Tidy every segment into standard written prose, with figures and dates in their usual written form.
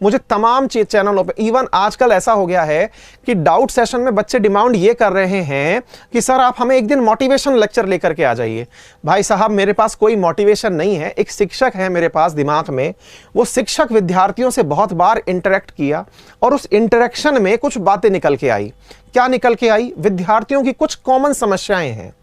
मुझे तमाम चैनलों पे, इवन आजकल ऐसा हो गया है कि डाउट सेशन में बच्चे डिमांड ये कर रहे हैं कि सर आप हमें एक दिन मोटिवेशन लेक्चर लेकर के आ जाइए। भाई साहब मेरे पास कोई मोटिवेशन नहीं है, एक शिक्षक है मेरे पास दिमाग में, वो शिक्षक विद्यार्थियों से बहुत बार इंटरेक्ट किया और उस इंटरेक्शन में कुछ बातें निकल के आई। क्या निकल के आई? विद्यार्थियों की कुछ कॉमन समस्याएं हैं।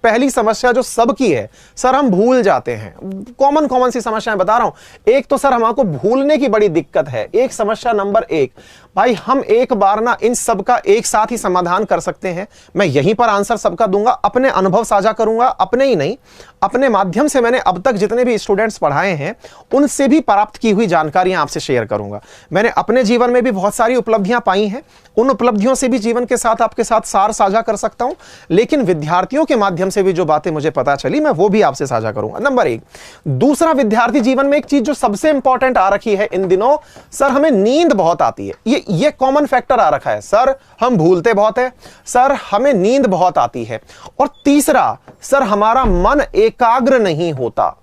पहली समस्या जो सबकी है, सर हम भूल जाते हैं। कॉमन सी समस्याएं बता रहा हूं। एक तो सर हमको भूलने की बड़ी दिक्कत है, एक समस्या नंबर एक। भाई हम एक बार ना इन सब का एक साथ ही समाधान कर सकते हैं। मैं यहीं पर आंसर सबका दूंगा, अपने अनुभव साझा करूंगा, अपने ही नहीं अपने माध्यम से मैंने अब तक जितने भी स्टूडेंट्स पढ़ाए हैं उनसे भी प्राप्त की हुई जानकारियां आपसे शेयर करूंगा। मैंने अपने जीवन में भी बहुत सारी उपलब्धियां पाई हैं, उन उपलब्धियों से भी जीवन के साथ आपके साथ सार साझा कर सकता हूं, लेकिन विद्यार्थियों के माध्यम से भी जो बातें मुझे पता चली मैं वो भी आपसे साझा करूंगा। नंबर एक। दूसरा, विद्यार्थी जीवन में एक चीज जो सबसे इंपॉर्टेंट आ रखी है इन दिनों, सर हमें नींद बहुत आती है। ये कॉमन फैक्टर आ रखा है। सर हम भूलते बहुत है, सर हमें नींद बहुत आती है। और तीसरा, सर हमारा मन एकाग्र नहीं होता।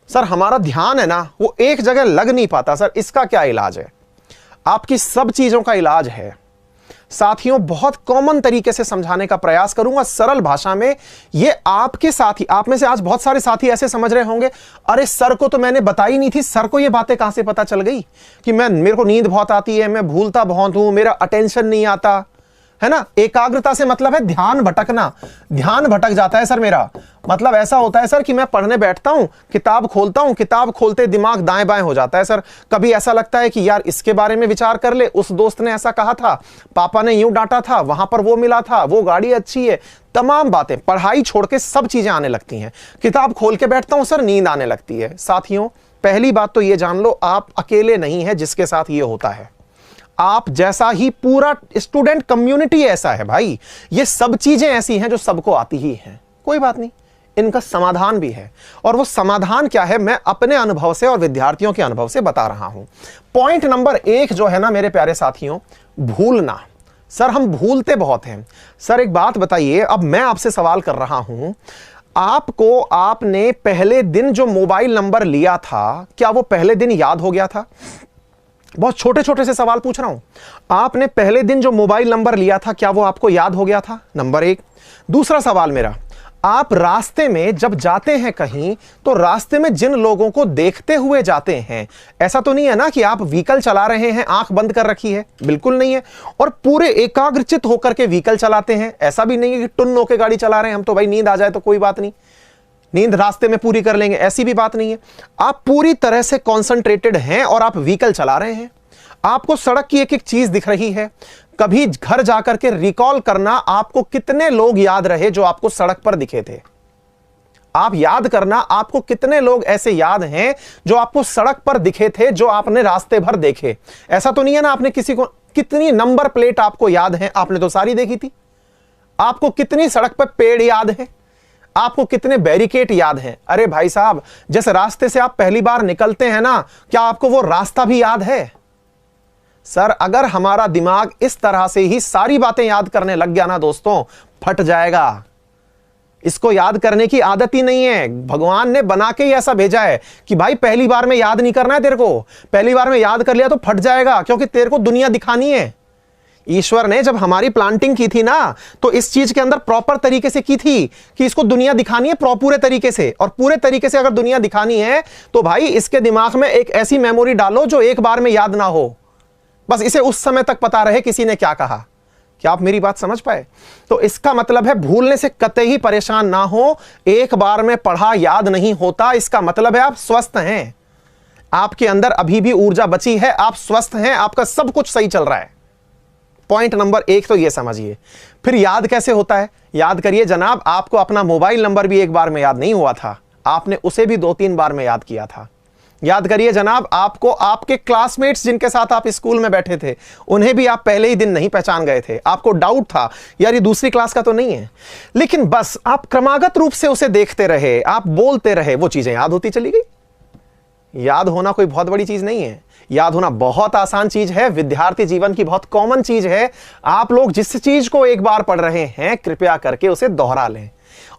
सर हमारा ध्यान है ना वो एक जगह लग नहीं पाता। सर इसका क्या इलाज है? आपकी सब चीजों का इलाज है साथियों। बहुत कॉमन तरीके से समझाने का प्रयास करूंगा, सरल भाषा में। ये आपके साथी, आप में से आज बहुत सारे साथी ऐसे समझ रहे होंगे, अरे सर को तो मैंने बताई नहीं थी, सर को ये बातें कहां से पता चल गई कि मेरे को नींद बहुत आती है, मैं भूलता बहुत हूं, मेरा अटेंशन नहीं आता है ना। एकाग्रता से मतलब है ध्यान भटकना। ध्यान भटक जाता है सर मेरा। मतलब ऐसा होता है सर कि मैं पढ़ने बैठता हूं, किताब खोलता हूं, किताब खोलते दिमाग दाएं बाएं हो जाता है सर। कभी ऐसा लगता है कि यार इसके बारे में विचार कर ले, उस दोस्त ने ऐसा कहा था, पापा ने यूं डांटा था, वहां पर वो मिला था, वो गाड़ी अच्छी है, तमाम बातें, पढ़ाई छोड़ के सब चीजें आने लगती हैं। किताब खोल के बैठता हूं सर, नींद आने लगती है। साथियों पहली बात तो ये जान लो, आप अकेले नहीं है जिसके साथ ये होता है। आप जैसा ही पूरा स्टूडेंट कम्युनिटी ऐसा है भाई। ये सब चीजें ऐसी हैं जो सबको आती ही हैं। कोई बात नहीं, इनका समाधान भी है। और वो समाधान क्या है मैं अपने अनुभव से और विद्यार्थियों के अनुभव से बता रहा हूं। पॉइंट नंबर एक जो है ना मेरे प्यारे साथियों, भूलना। सर हम भूलते बहुत हैं। सर एक बात बताइए, अब मैं आपसे सवाल कर रहा हूं, आपको आपने पहले दिन जो मोबाइल नंबर लिया था, क्या वो पहले दिन याद हो गया था? बहुत छोटे छोटे से सवाल पूछ रहा हूं। आपने पहले दिन जो मोबाइल नंबर लिया था, क्या वो आपको याद हो गया था? नंबर एक। दूसरा सवाल मेरा, आप रास्ते में जब जाते हैं कहीं, तो रास्ते में जिन लोगों को देखते हुए जाते हैं, ऐसा तो नहीं है ना कि आप व्हीकल चला रहे हैं आंख बंद कर रखी है, बिल्कुल नहीं है। और पूरे एकाग्रचित होकर के व्हीकल चलाते हैं, ऐसा भी नहीं है कि टुन्न होकर गाड़ी चला रहे हैं हम, तो भाई नींद आ जाए तो कोई बात नहीं, नींद रास्ते में पूरी कर लेंगे, ऐसी भी बात नहीं है। आप पूरी तरह से कॉन्सेंट्रेटेड हैं और आप व्हीकल चला रहे हैं। आपको सड़क की एक एक चीज दिख रही है। कभी घर जाकर के रिकॉल करना, आपको कितने लोग याद रहे जो आपको सड़क पर दिखे थे। आप याद करना, आपको कितने लोग ऐसे याद हैं जो आपको सड़क पर दिखे थे, जो आपने रास्ते भर देखे। ऐसा तो नहीं है ना आपने किसी को, कितनी नंबर प्लेट आपको याद है? आपने तो सारी देखी थी। आपको कितनी सड़क पर पेड़ याद है? आपको कितने बैरिकेड याद हैं? अरे भाई साहब, जिस रास्ते से आप पहली बार निकलते हैं ना, क्या आपको वो रास्ता भी याद है? सर अगर हमारा दिमाग इस तरह से ही सारी बातें याद करने लग गया ना दोस्तों, फट जाएगा। इसको याद करने की आदत ही नहीं है। भगवान ने बना के ही ऐसा भेजा है कि भाई पहली बार में याद नहीं करना है तेरे को, पहली बार में याद कर लिया तो फट जाएगा, क्योंकि तेरे को दुनिया दिखानी है। ईश्वर ने जब हमारी प्लांटिंग की थी ना, तो इस चीज के अंदर प्रॉपर तरीके से की थी कि इसको दुनिया दिखानी है पूरे तरीके से। और पूरे तरीके से अगर दुनिया दिखानी है तो भाई इसके दिमाग में एक ऐसी मेमोरी डालो जो एक बार में याद ना हो, बस इसे उस समय तक पता रहे किसी ने क्या कहा। क्या आप मेरी बात समझ पाए? तो इसका मतलब है भूलने से कतई परेशान ना हो। एक बार में पढ़ा याद नहीं होता, इसका मतलब है आप स्वस्थ हैं, आपके अंदर अभी भी ऊर्जा बची है, आप स्वस्थ हैं, आपका सब कुछ सही चल रहा है। पॉइंट नंबर एक तो ये समझिए। फिर याद कैसे होता है? याद करिए जनाब, आपको अपना मोबाइल नंबर भी एक बार में याद नहीं हुआ था, आपने उसे भी 2-3 बार में याद किया था। याद करिए जनाब, आपको आपके क्लासमेट्स जिनके साथ आप स्कूल में बैठे थे, उन्हें भी आप पहले ही दिन नहीं पहचान गए थे। आपको डाउट था यार ये दूसरी क्लास का तो नहीं है, लेकिन बस आप क्रमागत रूप से उसे देखते रहे, आप बोलते रहे, वो चीजें याद होती चली गई। याद होना कोई बहुत बड़ी चीज नहीं है, याद होना बहुत आसान चीज है, विद्यार्थी जीवन की बहुत कॉमन चीज है। आप लोग जिस चीज को एक बार पढ़ रहे हैं, कृपया करके उसे दोहरा लें।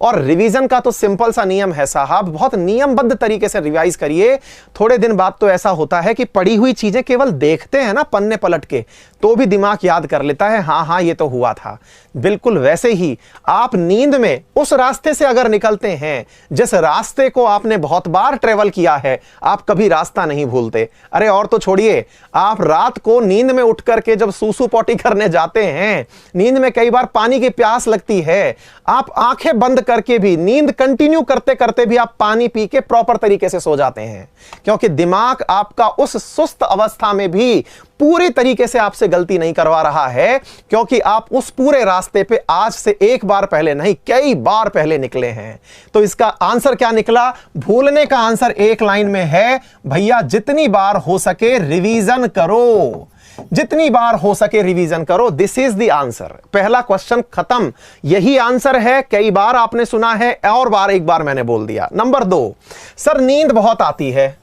और रिवीजन का तो सिंपल सा नियम है साहब, बहुत नियमबद्ध तरीके से रिवाइज करिए। थोड़े दिन बाद तो ऐसा होता है कि पढ़ी हुई चीजें केवल देखते हैं ना पन्ने पलट के, तो भी दिमाग याद कर लेता है, हाँ हाँ ये तो हुआ था। बिल्कुल वैसे ही आप नींद में उस रास्ते से अगर निकलते हैं जिस रास्ते को आपने बहुत बार ट्रेवल किया है, आप कभी रास्ता नहीं भूलते। अरे और तो छोड़िए, आप रात को नींद में उठ करके जब सूसू पॉटी करने जाते हैं, नींद में कई बार पानी की प्यास लगती है, आप आंखें बंद करके भी नींद कंटिन्यू करते करते भी आप पानी पी के प्रॉपर तरीके से सो जाते हैं, क्योंकि दिमाग आपका उस सुस्त अवस्था में भी पूरी तरीके से आपसे गलती नहीं करवा रहा है, क्योंकि आप उस पूरे रास्ते पे आज से एक बार पहले नहीं कई बार पहले निकले हैं। तो इसका आंसर क्या निकला? भूलने का आंसर एक लाइन में है, भैया जितनी बार हो सके रिवीजन करो, जितनी बार हो सके रिवीजन करो। This is the answer. पहला क्वेश्चन खत्म, यही आंसर है। कई बार आपने सुना है और बार एक बार मैंने बोल दिया। नंबर 2, सर नींद बहुत आती है।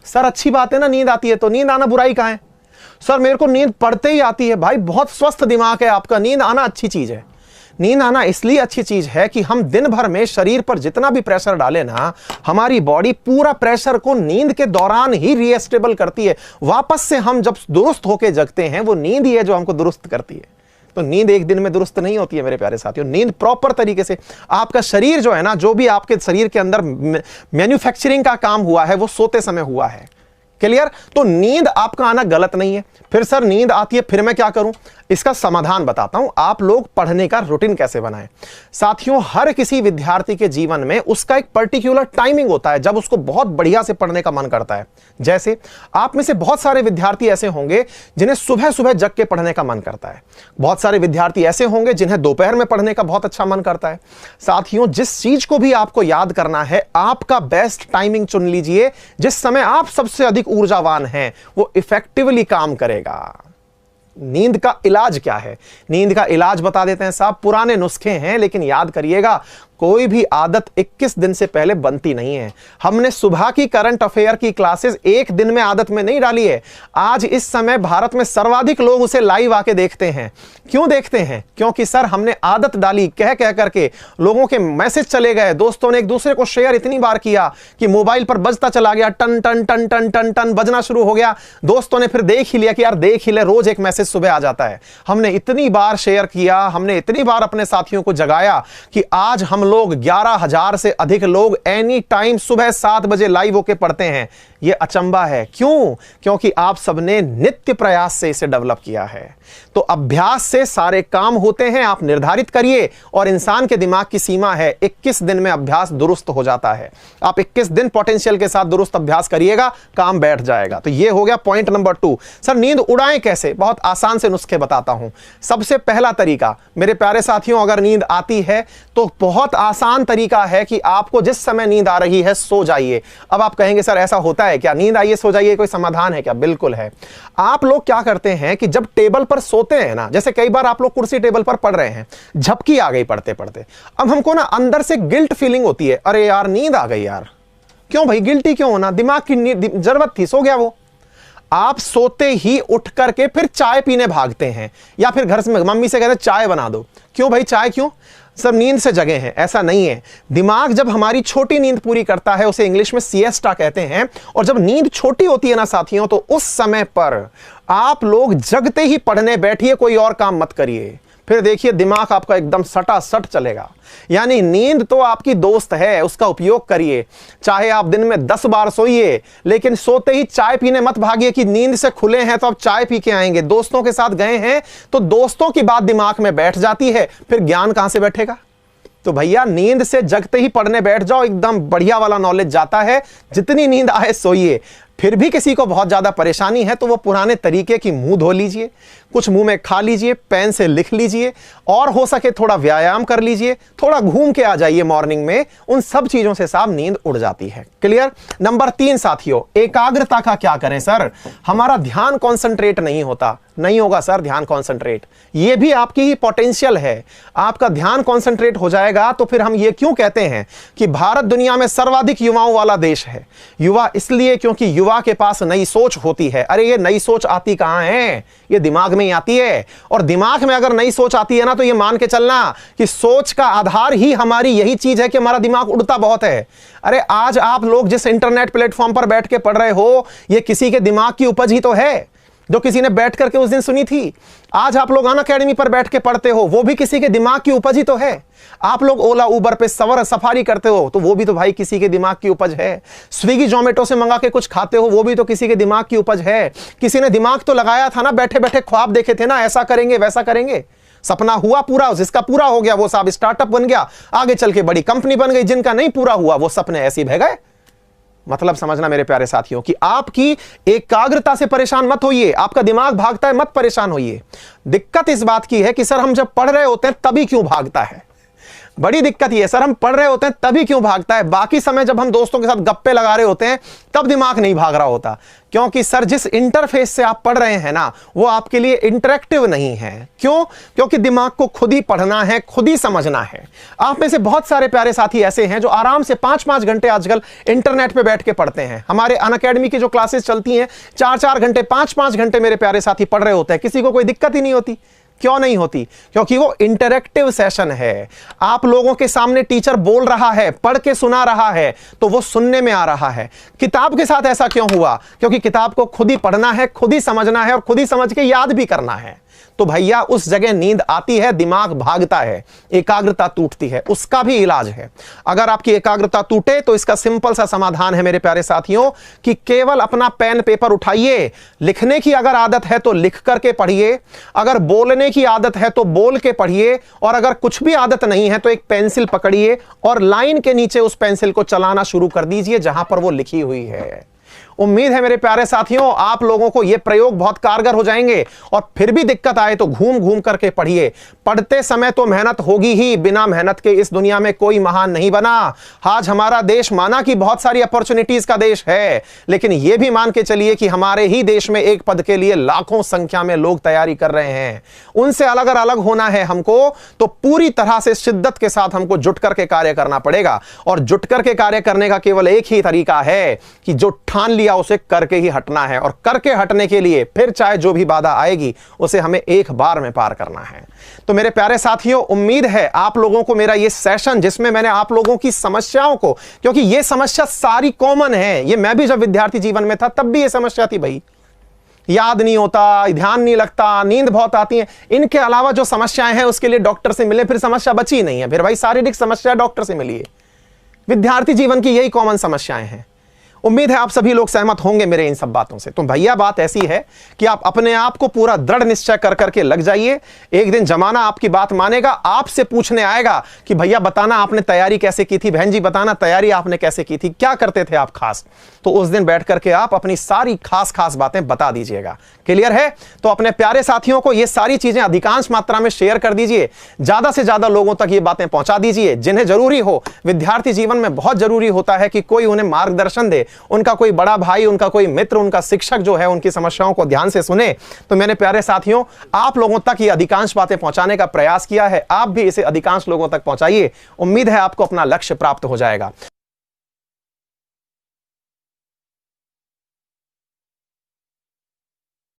सर अच्छी बात है ना, नींद आती है तो नींद आना बुराई कहां है? सर मेरे को नींद पड़ते ही आती है। भाई बहुत स्वस्थ दिमाग है आपका, नींद आना अच्छी चीज है। नींद आना इसलिए अच्छी चीज है कि हम दिन भर में शरीर पर जितना भी प्रेशर डालें ना, हमारी बॉडी पूरा प्रेशर को नींद के दौरान ही रीएस्टेबल करती है। वापस से हम जब दुरुस्त होकर जगते हैं, वो नींद ही है जो हमको दुरुस्त करती है। तो नींद एक दिन में दुरुस्त नहीं होती है मेरे प्यारे साथियों। नींद प्रॉपर तरीके से आपका शरीर जो है ना, जो भी आपके शरीर के अंदर मैन्युफैक्चरिंग का काम हुआ है वो सोते समय हुआ है। क्लियर? तो नींद आपका आना गलत नहीं है। फिर सर नींद आती है, फिर मैं क्या करूं? इसका समाधान बताता हूं। आप लोग पढ़ने का रूटीन कैसे बनाएं। साथियों, हर किसी विद्यार्थी के जीवन में उसका एक पर्टिकुलर टाइमिंग होता है जब उसको बहुत बढ़िया से पढ़ने का मन करता है। जैसे आप में से बहुत सारे विद्यार्थी ऐसे होंगे जिन्हें सुबह सुबह जग के पढ़ने का मन करता है। बहुत सारे विद्यार्थी ऐसे होंगे जिन्हें दोपहर में पढ़ने का बहुत अच्छा मन करता है। साथियों, जिस चीज को भी आपको याद करना है, आपका बेस्ट टाइमिंग चुन लीजिए। जिस समय आप सबसे अधिक ऊर्जावान हैं, वो इफेक्टिवली काम करेगा। नींद का इलाज क्या है? नींद का इलाज बता देते हैं साहब। पुराने नुस्खे हैं, लेकिन याद करिएगा, कोई भी आदत 21 दिन से पहले बनती नहीं है। हमने सुबह की करंट अफेयर की क्लासेस एक दिन में आदत में नहीं डाली है। आज इस समय भारत में सर्वाधिक लोग उसे लाइव आके देखते हैं। क्यों देखते हैं? क्योंकि सर हमने आदत डाली, कह कह करके लोगों के मैसेज चले गए, दोस्तों ने एक दूसरे को शेयर इतनी बार किया कि मोबाइल पर बजता चला गया, टन टन टन टन टन टन बजना शुरू हो गया। दोस्तों ने फिर देख ही लिया कि यार देख ही ले, रोज एक मैसेज सुबह आ जाता है। हमने इतनी बार शेयर किया, हमने इतनी बार अपने साथियों को जगाया कि आज हम लोग 11,000 से अधिक लोग एनी टाइम सुबह 7 बजे लाइव होके पढ़ते हैं। यह अचंबा है। क्यों? क्योंकि आप सबने नित्य प्रयास से इसे डेवलप किया है। तो अभ्यास से सारे काम होते हैं। आप निर्धारित करिए, और इंसान के दिमाग की सीमा है 21 दिन में अभ्यास दुरुस्त हो जाता है। आप 21 दिन पोटेंशियल के साथ दुरुस्त अभ्यास करिएगा, काम बैठ जाएगा। तो यह हो गया पॉइंट नंबर 2। सर नींद उड़ाएं कैसे? बहुत आसान से नुस्खे बताता हूं। सबसे पहला तरीका मेरे प्यारे साथियों, अगर नींद आती है तो बहुत आसान तरीका है कि आपको जिस समय नींद आ रही है सो जाइए। अब आप कहेंगे सर ऐसा होता है क्या? नींद आइए सो जाइए, कोई समाधान है क्या? बिल्कुल है। आप लोग क्या करते हैं कि जब टेबल पर सोते हैं ना, जैसे कई बार आप लोग कुर्सी टेबल पर पढ़ रहे हैं, झपकी आ गई पढ़ते पढ़ते, अब हमको ना अंदर से गिल्ट फीलिंग होती है, अरे यार नींद आ गई यार। क्यों भाई गिल्टी क्यों होना? दिमाग की जरूरत थी, सो गया वो। आप सोते ही उठ करके फिर चाय पीने भागते हैं, या फिर घर से मम्मी से कहते हैं चाय बना दो। क्यों भाई चाय क्यों? सब नींद से जगे हैं। ऐसा नहीं है। दिमाग जब हमारी छोटी नींद पूरी करता है, उसे इंग्लिश में सिएस्टा कहते हैं, और जब नींद छोटी होती है ना साथियों, तो उस समय पर आप लोग जगते ही पढ़ने बैठिए, कोई और काम मत करिए। फिर देखिए दिमाग आपका एकदम सटासट चलेगा। यानी नींद तो आपकी दोस्त है, उसका उपयोग करिए। चाहे आप दिन में 10 बार सोइए, लेकिन सोते ही चाय पीने मत भागिए कि नींद से खुले हैं तो अब चाय पी के आएंगे। दोस्तों के साथ गए हैं तो दोस्तों की बात दिमाग में बैठ जाती है, फिर ज्ञान कहां से बैठेगा? तो भैया नींद से जगते ही पढ़ने बैठ जाओ, एकदम बढ़िया वाला नॉलेज जाता है। जितनी नींद आए सोइए। फिर भी किसी को बहुत ज्यादा परेशानी है तो वो पुराने तरीके की मुंह धो लीजिए, कुछ मुंह में खा लीजिए, पेन से लिख लीजिए, और हो सके थोड़ा व्यायाम कर लीजिए, थोड़ा घूम के आ जाइए मॉर्निंग में। उन सब चीजों से साहब नींद उड़ जाती है। क्लियर? नंबर 3 साथियों, एकाग्रता का क्या करें? सर हमारा ध्यान कॉन्सेंट्रेट नहीं होता। नहीं होगा सर ध्यान कॉन्सेंट्रेट, ये भी आपकी ही पोटेंशियल है। आपका ध्यान कॉन्सेंट्रेट हो जाएगा तो फिर हम ये क्यों कहते हैं कि भारत दुनिया में सर्वाधिक युवाओं वाला देश है? युवा इसलिए क्योंकि युवा युवा के पास नई सोच होती है। अरे ये नई सोच आती कहां है, ये दिमाग में ही आती है। और दिमाग में अगर नई सोच आती है ना, तो ये मान के चलना कि सोच का आधार ही हमारी यही चीज है कि हमारा दिमाग उड़ता बहुत है। अरे आज आप लोग जिस इंटरनेट प्लेटफॉर्म पर बैठ के पढ़ रहे हो, ये किसी के दिमाग की उपज ही तो है, जो किसी ने बैठ करके उस दिन सुनी थी। आज आप लोग अनअकैडमी पर बैठ के पढ़ते हो, वो भी किसी के दिमाग की उपज ही तो है। आप लोग ओला उबर पे सफारी करते हो, तो वो भी तो भाई किसी के दिमाग की उपज है। स्विगी जोमेटो से मंगा के कुछ खाते हो, वो भी तो किसी के दिमाग की उपज है। किसी ने दिमाग तो लगाया था ना, बैठे बैठे ख्वाब देखे थे ना, ऐसा करेंगे वैसा करेंगे, सपना हुआ पूरा, जिसका पूरा हो गया वो साहब स्टार्टअप बन गया, आगे चल के बड़ी कंपनी बन गई। जिनका नहीं पूरा हुआ वो सपने ऐसे बह गए। मतलब समझना मेरे प्यारे साथियों कि आपकी एकाग्रता से परेशान मत होइए, आपका दिमाग भागता है मत परेशान होइए। दिक्कत इस बात की है कि सर हम जब पढ़ रहे होते हैं तभी क्यों भागता है। बड़ी दिक्कत ये है, सर हम पढ़ रहे होते हैं तभी क्यों भागता है, बाकी समय जब हम दोस्तों के साथ गप्पे लगा रहे होते हैं तब दिमाग नहीं भाग रहा होता। क्योंकि सर जिस इंटरफेस से आप पढ़ रहे हैं ना, वो आपके लिए इंटरेक्टिव नहीं है। क्यों? क्योंकि दिमाग को खुद ही पढ़ना है, खुद ही समझना है। आप में से बहुत सारे प्यारे साथी ऐसे हैं जो आराम से 5-5 घंटे आजकल इंटरनेट पे बैठ के पढ़ते हैं। हमारे अनअकैडमी की जो क्लासेस चलती हैं, 4-4 घंटे 5-5 घंटे मेरे प्यारे साथी पढ़ रहे होते हैं, किसी को कोई दिक्कत ही नहीं होती। क्यों नहीं होती? क्योंकि वो इंटरैक्टिव सेशन है। आप लोगों के सामने टीचर बोल रहा है, पढ़ के सुना रहा है, तो वो सुनने में आ रहा है। किताब के साथ ऐसा क्यों हुआ? क्योंकि किताब को खुद ही पढ़ना है, खुद ही समझना है और खुद ही समझ के याद भी करना है। तो भैया उस जगह नींद आती है, दिमाग भागता है, एकाग्रता टूटती है, उसका भी इलाज है। अगर आपकी एकाग्रता टूटे तो इसका सिंपल सा समाधान है मेरे प्यारे साथियों कि केवल अपना पेन पेपर उठाइए। लिखने की अगर आदत है तो लिख करके पढ़िए, अगर बोलने की आदत है तो बोल के पढ़िए, और अगर कुछ भी आदत नहीं है तो एक पेंसिल पकड़िए और लाइन के नीचे उस पेंसिल को चलाना शुरू कर दीजिए जहां पर वो लिखी हुई है। उम्मीद है मेरे प्यारे साथियों आप लोगों को ये प्रयोग बहुत कारगर हो जाएंगे। और फिर भी दिक्कत आए तो घूम घूम करके पढ़िए। पढ़ते समय तो मेहनत होगी ही, बिना मेहनत के इस दुनिया में कोई महान नहीं बना। आज हमारा देश माना कि बहुत सारी अपॉर्चुनिटीज का देश है, लेकिन यह भी मान के चलिए कि हमारे ही देश में एक पद के लिए लाखों संख्या में लोग तैयारी कर रहे हैं। उनसे अगर अलग होना है हमको, तो पूरी तरह से शिद्दत के साथ हमको जुट करके कार्य करना पड़ेगा। और जुट करके कार्य करने का केवल एक ही तरीका है कि जो ठान लिया उसे करके ही हटना है। और करके हटने के लिए फिर चाहे जो भी बाधा आएगी उसे हमें एक बार में पार करना है। तो मेरे प्यारे साथियों उम्मीद है आप लोगों को मेरा ये सेशन, जिसमें मैंने आप लोगों की समस्याओं को, क्योंकि ये समस्या सारी कॉमन है, ये मैं भी जब विद्यार्थी जीवन में था तब भी ये समस्या थी भाई। याद नहीं होता, ध्यान नहीं लगता, नींद बहुत आती है। इनके अलावा जो समस्याएं हैं उसके लिए डॉक्टर से मिले, फिर समस्या बची नहीं है। फिर भाई शारीरिक समस्या डॉक्टर से मिलिए। विद्यार्थी जीवन की यही कॉमन समस्याएं हैं। उम्मीद है आप सभी लोग सहमत होंगे मेरे इन सब बातों से। तो भैया बात ऐसी है कि आप अपने आप को पूरा दृढ़ निश्चय कर करके लग जाइए। एक दिन जमाना आपकी बात मानेगा, आपसे पूछने आएगा कि भैया बताना आपने तैयारी कैसे की थी, बहन जी बताना तैयारी आपने कैसे की थी, क्या करते थे आप खास। तो उस दिन बैठ करके आप अपनी सारी खास खास बातें बता दीजिएगा। क्लियर है? तो अपने प्यारे साथियों को ये सारी चीजें अधिकांश मात्रा में शेयर कर दीजिए, ज्यादा से ज्यादा लोगों तक ये बातें पहुंचा दीजिए जिन्हें जरूरी हो। विद्यार्थी जीवन में बहुत जरूरी होता है कि कोई उन्हें मार्गदर्शन दे, उनका कोई बड़ा भाई, उनका कोई मित्र, उनका शिक्षक जो है उनकी समस्याओं को ध्यान से सुने। तो मेरे प्यारे साथियों आप लोगों तक ये अधिकांश बातें पहुंचाने का प्रयास किया है, आप भी इसे अधिकांश लोगों तक पहुंचाइए। उम्मीद है आपको अपना लक्ष्य प्राप्त हो जाएगा।